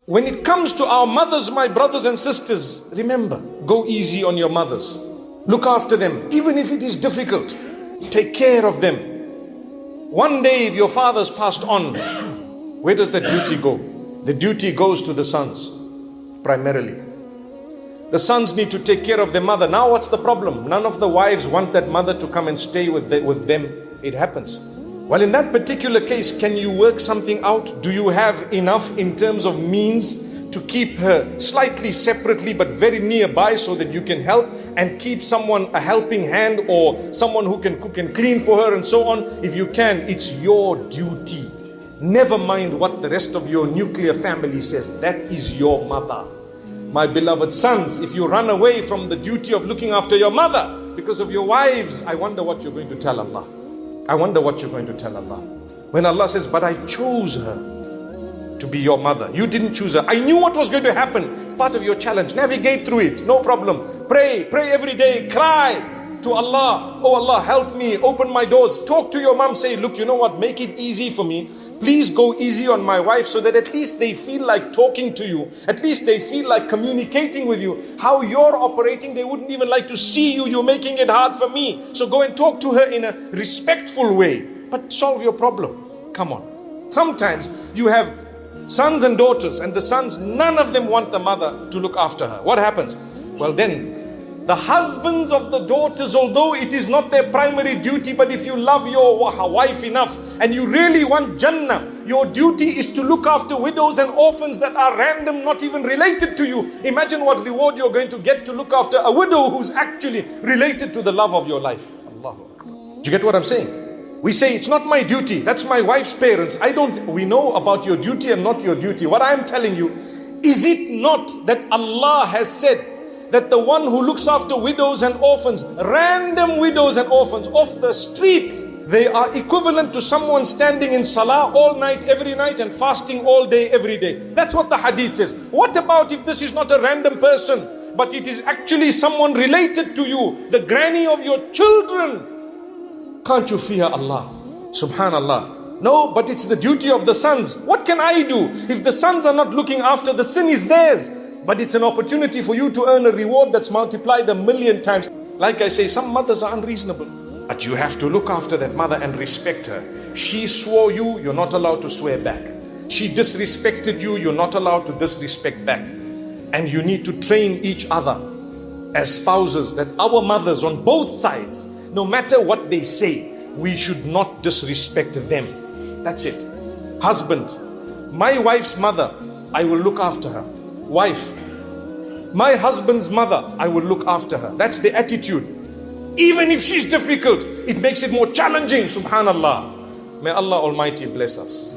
When it comes to our mothers, my brothers and sisters, remember, go easy on your mothers. Look after them, even if it is difficult. Take care of them. One day, if your father's passed on, where does the duty go? The duty goes to the sons, primarily. The sons need to take care of their mother. Now what's the problem? None of the wives want that mother to come and stay with them. It happens. Well, in that particular case, can you work something out? Do you have enough in terms of means to keep her slightly separately but very nearby so that you can help and keep someone, a helping hand, or someone who can cook and clean for her and so on? If you can, it's your duty. Never mind what the rest of your nuclear family says. That is your mother. My beloved sons, if you run away from the duty of looking after your mother because of your wives, I wonder what you're going to tell Allah. I wonder what you're going to tell Allah. When Allah says, but I chose her to be your mother. You didn't choose her. I knew what was going to happen. Part of your challenge. Navigate through it. No problem. Pray every day. Cry to Allah. Oh Allah, help me. Open my doors. Talk to your mom. Say, look, you know what? Make it easy for me. Please go easy on my wife so that at least they feel like talking to you. At least they feel like communicating with you. How you're operating, they wouldn't even like to see you. You're making it hard for me. So go and talk to her in a respectful way. But solve your problem. Come on. Sometimes you have sons and daughters, and the sons, none of them want the mother to look after her. What happens? Well then, the husbands of the daughters, although it is not their primary duty, but if you love your wife enough and you really want Jannah, your duty is to look after widows and orphans that are random, not even related to you. Imagine what reward you're going to get to look after a widow who's actually related to the love of your life. Allahu Akbar. Do you get what I'm saying? We say, it's not my duty, that's my wife's parents. We know about your duty and not your duty. What I'm telling you, is it not that Allah has said that the one who looks after widows and orphans, random widows and orphans off the street, they are equivalent to someone standing in salah all night, every night, and fasting all day, every day. That's what the hadith says. What about if this is not a random person, but it is actually someone related to you, the granny of your children? Can't you fear Allah? Subhanallah. No, but it's the duty of the sons. What can I do? If the sons are not looking after, the sin is theirs. But it's an opportunity for you to earn a reward that's multiplied 1,000,000 times. Like I say, some mothers are unreasonable. But you have to look after that mother and respect her. She swore you, you're not allowed to swear back. She disrespected you, you're not allowed to disrespect back. And you need to train each other as spouses that our mothers on both sides, no matter what they say, we should not disrespect them. That's it. Husband, my wife's mother, I will look after her. Wife, my husband's mother, I will look after her. That's the attitude. Even if she's difficult, it makes it more challenging. Subhanallah. May Allah Almighty bless us.